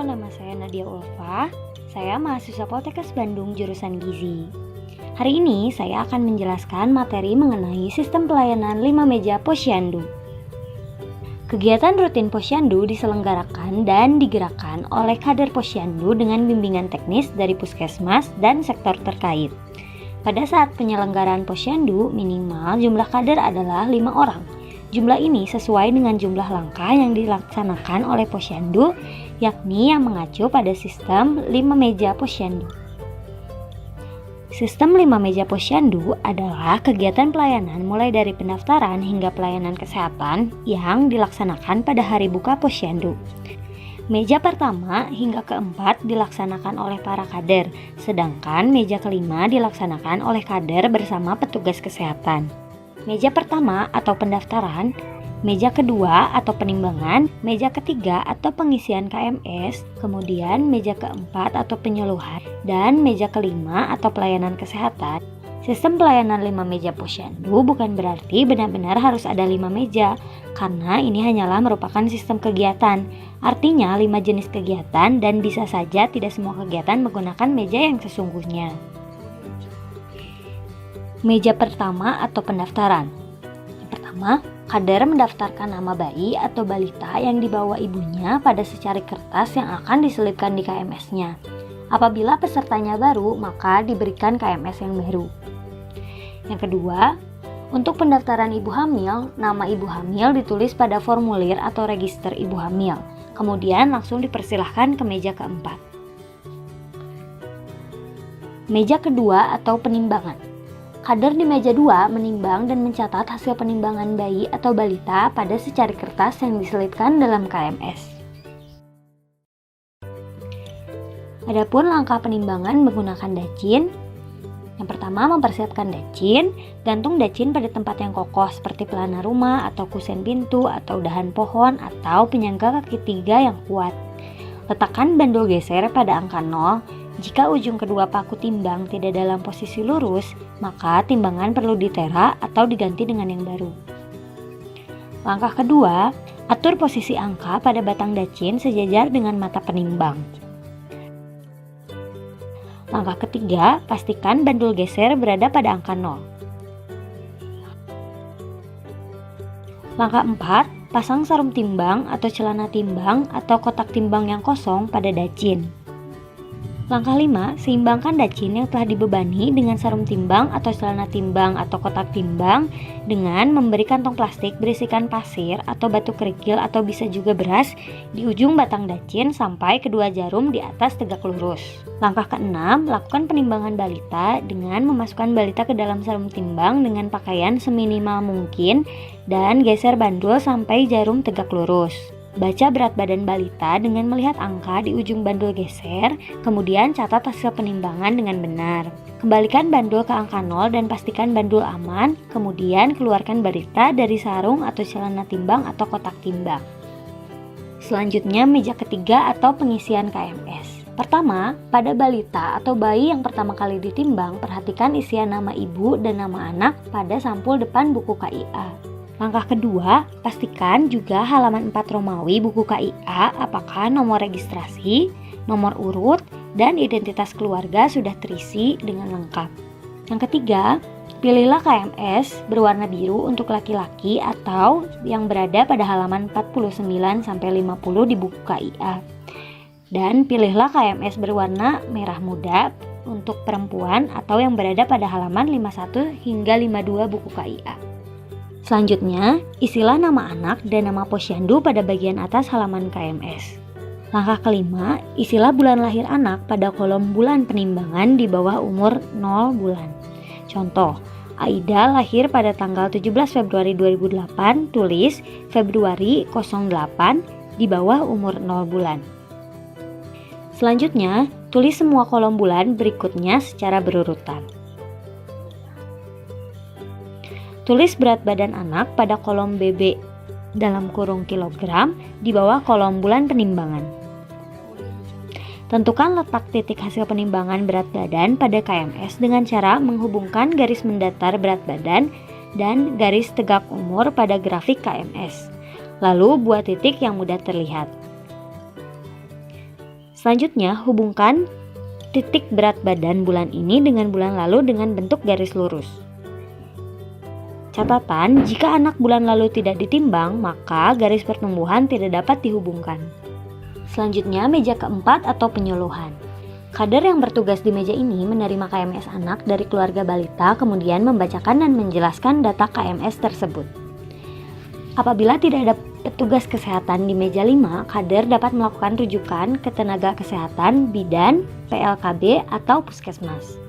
nama saya Nadia Ulfa. Saya mahasiswa Poltekkes Bandung jurusan Gizi. Hari ini saya akan menjelaskan materi mengenai sistem pelayanan 5 meja posyandu. Kegiatan rutin posyandu diselenggarakan dan digerakkan oleh kader posyandu dengan bimbingan teknis dari puskesmas dan sektor terkait. Pada saat penyelenggaraan posyandu, minimal jumlah kader adalah 5 orang. Jumlah ini sesuai dengan jumlah langkah yang dilaksanakan oleh posyandu, yakni yang mengacu pada sistem 5 meja posyandu. Sistem 5 meja posyandu adalah kegiatan pelayanan mulai dari pendaftaran hingga pelayanan kesehatan yang dilaksanakan pada hari buka posyandu. Meja pertama hingga keempat dilaksanakan oleh para kader, sedangkan meja kelima dilaksanakan oleh kader bersama petugas kesehatan. Meja pertama atau pendaftaran, meja kedua atau penimbangan, meja ketiga atau pengisian KMS, kemudian meja keempat atau penyuluhan, dan meja kelima atau pelayanan kesehatan. Sistem pelayanan 5 meja posyandu bukan berarti benar-benar harus ada 5 meja, karena ini hanyalah merupakan sistem kegiatan. Artinya 5 jenis kegiatan dan bisa saja tidak semua kegiatan menggunakan meja yang sesungguhnya. Meja pertama atau pendaftaran. Yang pertama, kader mendaftarkan nama bayi atau balita yang dibawa ibunya pada secari kertas yang akan diselipkan di KMS-nya. Apabila pesertanya baru, maka diberikan KMS yang baru. Yang kedua, untuk pendaftaran ibu hamil, nama ibu hamil ditulis pada formulir atau register ibu hamil. Kemudian langsung dipersilahkan ke meja keempat. Meja kedua atau penimbangan. Kader di meja 2 menimbang dan mencatat hasil penimbangan bayi atau balita pada secari kertas yang diselipkan dalam KMS. Adapun langkah penimbangan menggunakan dacin. Yang pertama, mempersiapkan dacin. Gantung dacin pada tempat yang kokoh seperti pelana rumah atau kusen pintu atau dahan pohon atau penyangga kaki 3 yang kuat. Letakkan bandul geser pada angka 0. Jika ujung kedua paku timbang tidak dalam posisi lurus, maka timbangan perlu ditera atau diganti dengan yang baru. Langkah kedua, atur posisi angka pada batang dacin sejajar dengan mata penimbang. Langkah ketiga, pastikan bandul geser berada pada angka 0. Langkah 4, pasang sarung timbang atau celana timbang atau kotak timbang yang kosong pada dacin. Langkah 5, seimbangkan dacin yang telah dibebani dengan sarung timbang atau celana timbang atau kotak timbang dengan memberi kantong plastik berisikan pasir atau batu kerikil atau bisa juga beras di ujung batang dacin sampai kedua jarum di atas tegak lurus. Langkah ke-6, lakukan penimbangan balita dengan memasukkan balita ke dalam sarung timbang dengan pakaian seminimal mungkin dan geser bandul sampai jarum tegak lurus. Baca berat badan balita dengan melihat angka di ujung bandul geser, kemudian catat hasil penimbangan dengan benar. Kembalikan bandul ke angka 0 dan pastikan bandul aman, kemudian keluarkan balita dari sarung atau celana timbang atau kotak timbang. Selanjutnya, meja ketiga atau pengisian KMS. Pertama, pada balita atau bayi yang pertama kali ditimbang, perhatikan isian nama ibu dan nama anak pada sampul depan buku KIA. Langkah kedua, pastikan juga halaman 4 Romawi buku KIA apakah nomor registrasi, nomor urut, dan identitas keluarga sudah terisi dengan lengkap. Yang ketiga, pilihlah KMS berwarna biru untuk laki-laki atau yang berada pada halaman 49-50 di buku KIA. Dan pilihlah KMS berwarna merah muda untuk perempuan atau yang berada pada halaman 51 hingga 52 buku KIA. Selanjutnya, isilah nama anak dan nama posyandu pada bagian atas halaman KMS. Langkah kelima, isilah bulan lahir anak pada kolom bulan penimbangan di bawah umur 0 bulan. Contoh, Aida lahir pada tanggal 17 Februari 2008, tulis Februari 08 di bawah umur 0 bulan. Selanjutnya, tulis semua kolom bulan berikutnya secara berurutan. Tulis berat badan anak pada kolom BB dalam kurung kilogram di bawah kolom bulan penimbangan. Tentukan letak titik hasil penimbangan berat badan pada KMS dengan cara menghubungkan garis mendatar berat badan dan garis tegak umur pada grafik KMS. Lalu buat titik yang mudah terlihat. Selanjutnya, hubungkan titik berat badan bulan ini dengan bulan lalu dengan bentuk garis lurus. Catatan, jika anak bulan lalu tidak ditimbang, maka garis pertumbuhan tidak dapat dihubungkan. Selanjutnya, meja keempat atau penyuluhan. Kader yang bertugas di meja ini menerima KMS anak dari keluarga balita, kemudian membacakan dan menjelaskan data KMS tersebut. Apabila tidak ada petugas kesehatan di meja 5, kader dapat melakukan rujukan ke tenaga kesehatan, bidan, PLKB, atau puskesmas.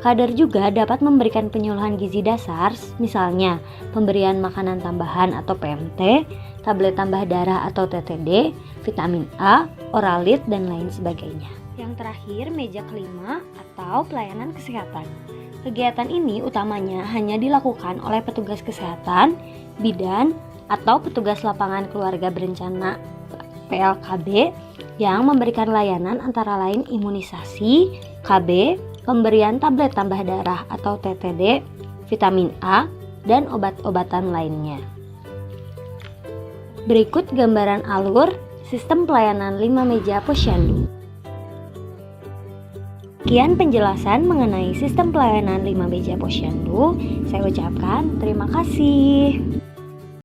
Kader juga dapat memberikan penyuluhan gizi dasar, misalnya pemberian makanan tambahan atau PMT, tablet tambah darah atau TTD, vitamin A, oralit, dan lain sebagainya. Yang terakhir, meja kelima atau pelayanan kesehatan. Kegiatan ini utamanya hanya dilakukan oleh petugas kesehatan, bidan, atau petugas lapangan keluarga berencana PLKB yang memberikan layanan antara lain imunisasi, KB, pemberian tablet tambah darah atau TTD, vitamin A, dan obat-obatan lainnya. Berikut gambaran alur sistem pelayanan 5 meja posyandu. Sekian penjelasan mengenai sistem pelayanan 5 meja posyandu. Saya ucapkan terima kasih.